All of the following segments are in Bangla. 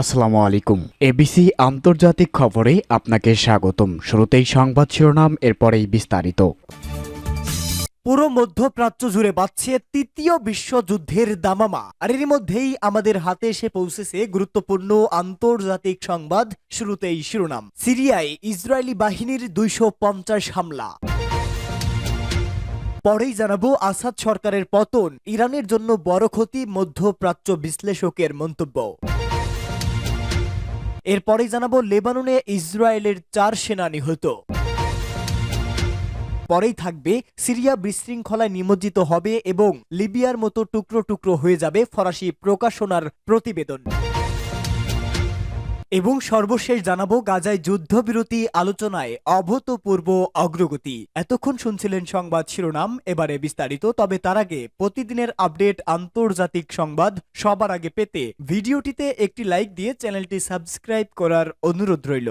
আসসালামু আলাইকুম। এবিসি আন্তর্জাতিক খবরে আপনাকে স্বাগতম। শুরুতেই সংবাদ শিরোনাম, এরপরেই বিস্তারিত। পুরো মধ্যপ্রাচ্য জুড়ে বাজছে তৃতীয় বিশ্বযুদ্ধের দামামা, আর এরই মধ্যেই আমাদের হাতে এসে পৌঁছেছে গুরুত্বপূর্ণ আন্তর্জাতিক সংবাদ। শুরুতেই শিরোনাম, সিরিয়ায় ইসরায়েলি বাহিনীর 250 হামলা। পরেই জানাবো আসাদ সরকারের পতন ইরানের জন্য বড় ক্ষতি, মধ্যপ্রাচ্য বিশ্লেষকের মন্তব্য। এরপরেই জানাবো লেবাননে ইসরায়েলের 4 সেনা নিহত। পরেই থাকবে সিরিয়া বিশৃঙ্খলায় নিমজ্জিত হবে এবং লিবিয়ার মতো টুকরো টুকরো হয়ে যাবে ফরাসি প্রকাশনার প্রতিবেদন। এবং সর্বশেষ জানাবো গাজায় যুদ্ধবিরতি আলোচনায় অভূতপূর্ব অগ্রগতি। এতক্ষণ শুনছিলেন সংবাদ শিরোনাম, এবারে বিস্তারিত। তবে তার আগে প্রতিদিনের আপডেট আন্তর্জাতিক সংবাদ সবার আগে পেতে ভিডিওটিতে একটি লাইক দিয়ে চ্যানেলটি সাবস্ক্রাইব করার অনুরোধ রইল।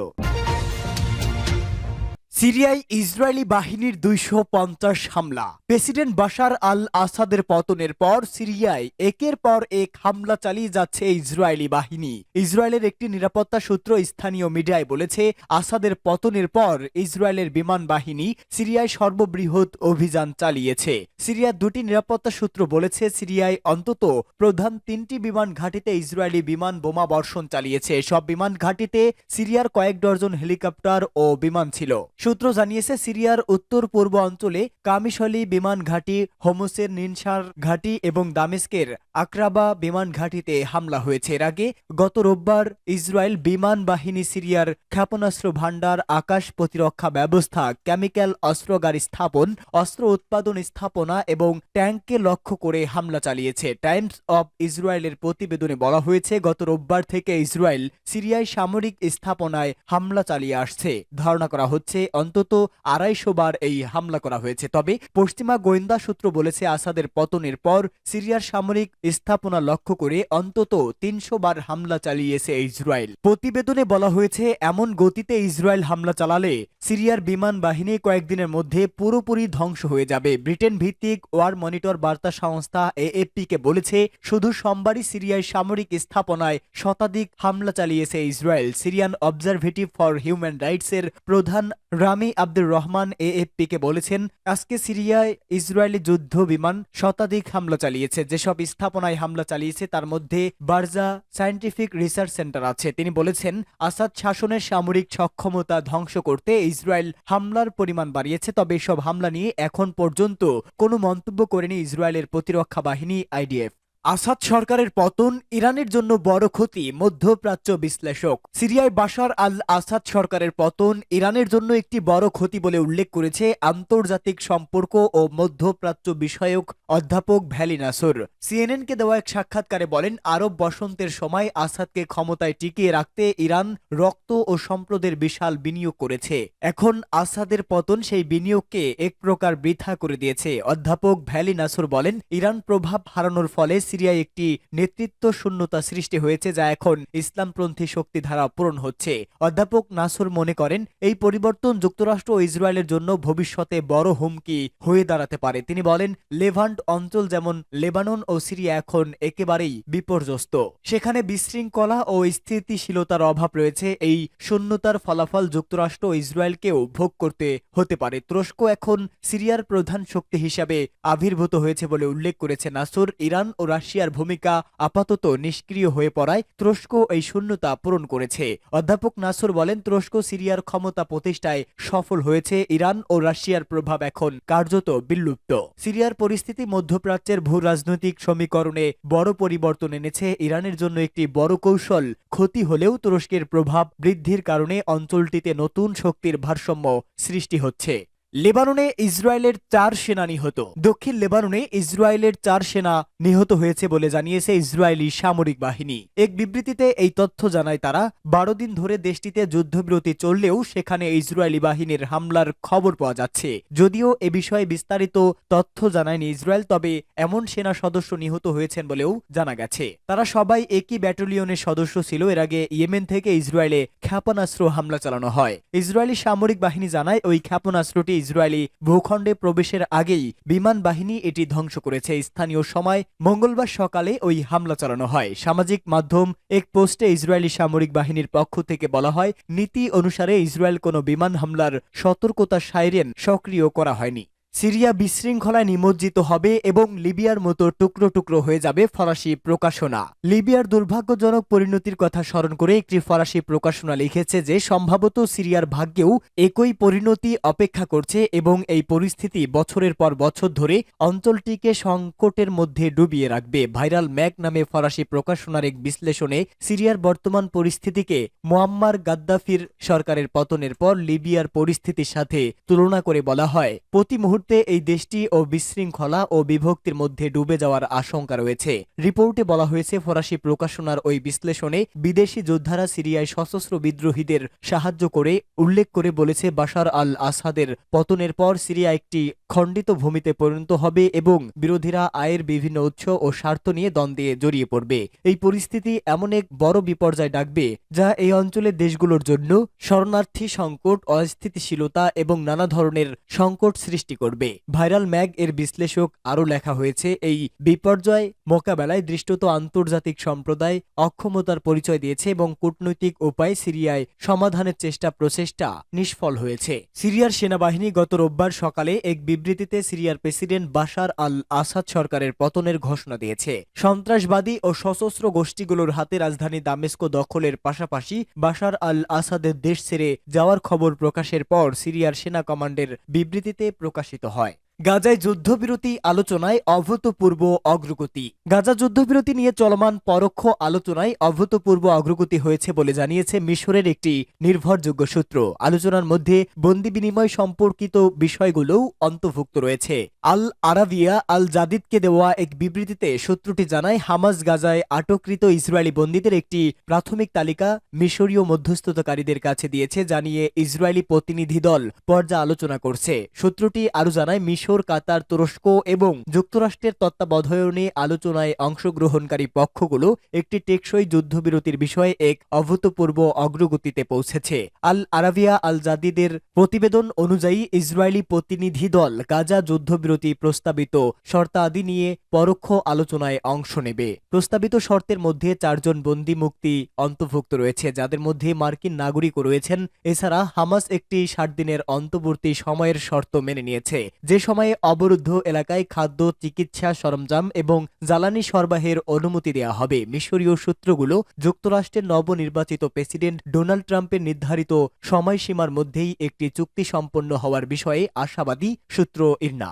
সিরিয়ায় ইসরায়েলি বাহিনীর 250 হামলা। প্রেসিডেন্ট বাশার আল আসাদের পতনের পর সিরিয়ায় একের পর এক হামলা চালিয়ে যাচ্ছে ইসরায়েলি বাহিনী। ইসরায়েলের একটি নিরাপত্তা সূত্র স্থানীয় মিডিয়ায় বলেছে, আসাদের পতনের পর ইসরায়েলের বিমান বাহিনী সিরিয়ায় সর্ববৃহৎ অভিযান চালিয়েছে। সিরিয়ার দুটি নিরাপত্তা সূত্র বলেছে, সিরিয়ায় অন্তত প্রধান 3টি বিমান ঘাঁটিতে ইসরায়েলি বিমান বোমা বর্ষণ চালিয়েছে। সব বিমান ঘাঁটিতে সিরিয়ার কয়েক ডজন হেলিকপ্টার ও বিমান ছিল। সূত্র জানিয়েছে, সিরিয়ার উত্তর পূর্ব অঞ্চলে কামিশলি বিমান ঘাঁটি, হোমসের নিনসার ঘাঁটি এবং দামেস্কের আকরাবা বিমান ঘাঁটিতে হামলা হয়েছে। এর আগে গত রোববার ইসরায়েল বিমান বাহিনী সিরিয়ার ক্ষেপণাস্ত্র ভাণ্ডার, আকাশ প্রতিরক্ষা ব্যবস্থা, কেমিক্যাল অস্ত্রগার স্থাপন, অস্ত্র উৎপাদন স্থাপনা এবং ট্যাঙ্ককে লক্ষ্য করে হামলা চালিয়েছে। টাইমস অব ইসরায়েলের প্রতিবেদনে বলা হয়েছে, গত রোববার থেকে ইসরায়েল সিরিয়ায় সামরিক স্থাপনায় হামলা চালিয়ে আসছে। ধারণা করা হচ্ছে অন্তত 250 বার এই হামলা করা হয়েছে। তবে পশ্চিমা গোয়েন্দা সূত্র বলেছে, আসাদের পতনের পর সিরিয়ার সামরিক স্থাপনা লক্ষ্য করে অন্তত 300 বার হামলা চালিয়েছে ইসরায়েল। প্রতিবেদনে বলা হয়েছে, এমন গতিতে ইসরায়েল হামলা চালালে সিরিয়ার বিমান বাহিনী কয়েকদিনের মধ্যে পুরোপুরি ধ্বংস হয়ে যাবে। ব্রিটেন ভিত্তিক ওয়ার মনিটর বার্তা সংস্থা এএফপি কে বলেছে, শুধু সোমবারই সিরিয়ায় সামরিক স্থাপনায় শতাধিক হামলা চালিয়েছে Israel. Syrian অবজারভেটিভ for human rights এর প্রধান রামি আব্দুর রহমান এএফপি কে বলেছেন, আজকে সিরিয়ায় ইসরায়েলি যুদ্ধ বিমান শতাধিক হামলা চালিয়েছে। যেসব স্থাপনায় হামলা চালিয়েছে তার মধ্যে বারজা সায়েন্টিফিক রিসার্চ সেন্টার আছে। তিনি বলেছেন, আসাদ শাসনের সামরিক সক্ষমতা ধ্বংস করতে ইসরায়েল হামলার পরিমাণ বাড়িয়েছে। তবে এসব হামলা নিয়ে এখন পর্যন্ত কোনো মন্তব্য করেনি ইসরায়েলের প্রতিরক্ষা বাহিনী আইডিএফ। আসাদ সরকারের পতন ইরানের জন্য বড় ক্ষতি, মধ্যপ্রাচ্য বিশ্লেষক। সিরিয়ায় বাশার আল আসাদ সরকারের পতন ইরানের জন্য একটি বড় ক্ষতি বলে উল্লেখ করেছে আন্তর্জাতিক সম্পর্ক ও মধ্যপ্রাচ্য বিষয়ক অধ্যাপক ভ্যালি নাসর। সিএনএনকে দেওয়া এক সাক্ষাৎকারে বলেন, আরব বসন্তের সময় আসাদকে ক্ষমতায় টিকিয়ে রাখতে ইরান রক্ত ও সম্পদের বিশাল বিনিয়োগ করেছে। এখন আসাদের পতন সেই বিনিয়োগকে এক প্রকার বৃথা করে দিয়েছে। অধ্যাপক ভ্যালি নাসর বলেন, ইরান প্রভাব হারানোর ফলে সিরিয়ায় একটি নেতৃত্ব শূন্যতা সৃষ্টি হয়েছে, যা এখন ইসলামপন্থী শক্তি দ্বারা পূরণ হচ্ছে। অধ্যাপক নাসর মনে করেন, এই পরিবর্তন যুক্তরাষ্ট্র ও ইসরায়েলের জন্য ভবিষ্যতে বড় হুমকি হয়ে দাঁড়াতে পারে। তিনি বলেন, লেভান্ট অঞ্চল যেমন লেবানন ও সিরিয়া এখন একেবারেই বিপর্যস্ত। সেখানে বিশৃঙ্খলা ও স্থিতিশীলতার অভাব রয়েছে। এই শূন্যতার ফলাফল যুক্তরাষ্ট্র ও ইসরায়েলকেও ভোগ করতে হতে পারে। তুরস্ক এখন সিরিয়ার প্রধান শক্তি হিসাবে আবির্ভূত হয়েছে বলে উল্লেখ করেছে নাসর। ইরান ও রাশিয়ার ভূমিকা আপাতত নিষ্ক্রিয় হয়ে পড়ায় তুরস্ক এই শূন্যতা পূরণ করেছে। অধ্যাপক নাসর বলেন, তুরস্ক সিরিয়ার ক্ষমতা প্রতিষ্ঠায় সফল হয়েছে। ইরান ও রাশিয়ার প্রভাব এখন কার্যত বিলুপ্ত। সিরিয়ার পরিস্থিতি মধ্যপ্রাচ্যের ভূ রাজনৈতিক সমীকরণে বড় পরিবর্তন এনেছে। ইরানের জন্য একটি বড় কৌশল ক্ষতি হলেও তুরস্কের প্রভাব বৃদ্ধির কারণে অঞ্চলটিতে নতুন শক্তির ভারসাম্য সৃষ্টি হচ্ছে। লেবাননে ইসরায়েলের 4 সেনা নিহত। দক্ষিণ লেবাননে ইসরায়েলের 4 সেনা নিহত হয়েছে বলে জানিয়েছে ইসরায়েলি সামরিক বাহিনী। এক বিবৃতিতে এই তথ্য জানায় তারা। 12 দিন ধরে দেশটিতে যুদ্ধবিরতি চললেও সেখানে ইসরায়েলি বাহিনীর হামলার খবর পাওয়া যাচ্ছে। যদিও এ বিষয়ে বিস্তারিত তথ্য জানায়নি ইসরায়েল, তবে এমন সেনা সদস্য নিহত হয়েছেন বলেও জানা গেছে। তারা সবাই একই ব্যাটালিয়নের সদস্য ছিল। এর আগে ইয়েমেন থেকে ইসরায়েলে ক্ষেপণাস্ত্র হামলা চালানো হয়। ইসরায়েলি সামরিক বাহিনী জানায়, ওই ক্ষেপণাস্ত্রটি ইসরায়েলি ভূখণ্ডে প্রবেশের আগেই বিমান বাহিনী এটি ধ্বংস করেছে। স্থানীয় সময় মঙ্গলবার সকালে ওই হামলা চালানো হয়। সামাজিক মাধ্যম এক পোস্টে ইসরায়েলি সামরিক বাহিনীর পক্ষ থেকে বলা হয়, নীতি অনুসারে ইসরায়েল কোনো বিমান হামলার সতর্কতা সাইরেন সক্রিয় করা হয়নি। সিরিয়া বিশৃঙ্খলায় নিমজ্জিত হবে এবং লিবিয়ার মতো টুকরো টুকরো হয়ে যাবে ফরাসি প্রকাশনা। লিবিয়ার দুর্ভাগ্যজনক পরিণতির কথা স্মরণ করে একটি ফরাসি প্রকাশনা লিখেছে যে সম্ভবত সিরিয়ার ভাগ্যেও একই পরিণতি অপেক্ষা করছে এবং এই পরিস্থিতি বছরের পর বছর ধরে অঞ্চলটিকে সংকটের মধ্যে ডুবিয়ে রাখবে। ভাইরাল ম্যাগ নামে ফরাসি প্রকাশনার এক বিশ্লেষণে সিরিয়ার বর্তমান পরিস্থিতিকে মুয়াম্মার গাদ্দাফির সরকারের পতনের পর লিবিয়ার পরিস্থিতির সাথে তুলনা করে বলা হয়, প্রতি মুহূর্তে এই দেশটি ও বিশৃঙ্খলা ও বিভক্তির মধ্যে ডুবে যাওয়ার আশঙ্কা রয়েছে। রিপোর্টে বলা হয়েছে, ফরাসি প্রকাশনার ওই বিশ্লেষণে বিদেশি যোদ্ধারা সিরিয়ায় সশস্ত্র বিদ্রোহীদের সাহায্য করে উল্লেখ করে বলেছে, বাশার আল আসাদের পতনের পর সিরিয়া একটি খণ্ডিত ভূমিতে পরিণত হবে এবং বিরোধীরা আয়ের বিভিন্ন উৎস ও স্বার্থ নিয়ে দ্বন্দ্বে জড়িয়ে পড়বে। এই পরিস্থিতি এমন এক বড় বিপর্যয় ডাকবে যা এই অঞ্চলের দেশগুলোর জন্য শরণার্থী সংকট, অস্থিতিশীলতা এবং নানা ধরনের সংকট সৃষ্টি করবে। ভাইরাল ম্যাগ এর বিশ্লেষক আরও লেখা হয়েছে, এই বিপর্যয় মোকাবেলায় দৃষ্টত আন্তর্জাতিক সম্প্রদায় অক্ষমতার পরিচয় দিয়েছে এবং কূটনৈতিক উপায়ে সিরিয়ায় সমাধানের প্রচেষ্টা নিষ্ফল হয়েছে। সিরিয়ার সেনাবাহিনী গত রোববার সকালে এক বিবৃতিতে সিরিয়ার প্রেসিডেন্ট বাশার আল আসাদ সরকারের পতনের ঘোষণা দিয়েছে। সন্ত্রাসবাদী ও সশস্ত্র গোষ্ঠীগুলোর হাতে রাজধানী দামেস্ক দখলের পাশাপাশি বাশার আল আসাদের দেশ ছেড়ে যাওয়ার খবর প্রকাশের পর সিরিয়ার সেনা কমান্ডের বিবৃতিতে প্রকাশিত হয়। গাজায় যুদ্ধবিরতি আলোচনায় অভূতপূর্ব অগ্রগতি। গাজা যুদ্ধবিরতি নিয়ে চলমান পরোক্ষ আলোচনায় অভূতপূর্ব অগ্রগতি হয়েছে বলে জানিয়েছে মিশরের একটি নির্ভরযোগ্য সূত্র। আলোচনার মধ্যে বন্দি বিনিময় সম্পর্কিত বিষয়গুলোও অন্তর্ভুক্ত রয়েছে। আল আরাবিয়া আল জাদিদকে দেওয়া এক বিবৃতিতে সূত্রটি জানায়, হামাস গাজায় আটককৃত ইসরায়েলি বন্দীদের একটি প্রাথমিক তালিকা মিশরীয় মধ্যস্থতাকারীদের কাছে দিয়েছে, জানিয়ে ইসরায়েলি প্রতিনিধি দল পর্যালোচনা করছে। সূত্রটি আরও জানায়, মিশর, কাতার, তুরস্ক এবং যুক্তরাষ্ট্রের তত্ত্বাবধানে আলোচনায় অংশগ্রহণকারী পক্ষগুলো একটি টেকসই যুদ্ধবিরতির বিষয়ে এক অভূতপূর্ব অগ্রগতিতে পৌঁছেছে। আল আরাবিয়া আল জাদিদের প্রতিবেদন অনুযায়ী ইসরায়েলি প্রতিনিধি দল গাজা যুদ্ধবিরতি প্রস্তাবিত শর্তাদি নিয়ে পরোক্ষ আলোচনায় অংশ নেবে। প্রস্তাবিত শর্তের মধ্যে 4 জন বন্দী মুক্তি অন্তর্ভুক্ত রয়েছে, যাদের মধ্যে মার্কিন নাগরিকও রয়েছেন। এছাড়া হামাস একটি 60 দিনের অন্তর্বর্তী সময়ের শর্ত মেনে নিয়েছে, যে সময়ে অবরুদ্ধ এলাকায় খাদ্য, চিকিৎসা সরঞ্জাম এবং জ্বালানি সরবরাহের অনুমতি দেওয়া হবে। মিশরীয় সূত্রগুলো যুক্তরাষ্ট্রের নবনির্বাচিত প্রেসিডেন্ট ডোনাল্ড ট্রাম্পের নির্ধারিত সময়সীমার মধ্যেই একটি চুক্তি সম্পন্ন হওয়ার বিষয়ে আশাবাদী। সূত্র ইরনা।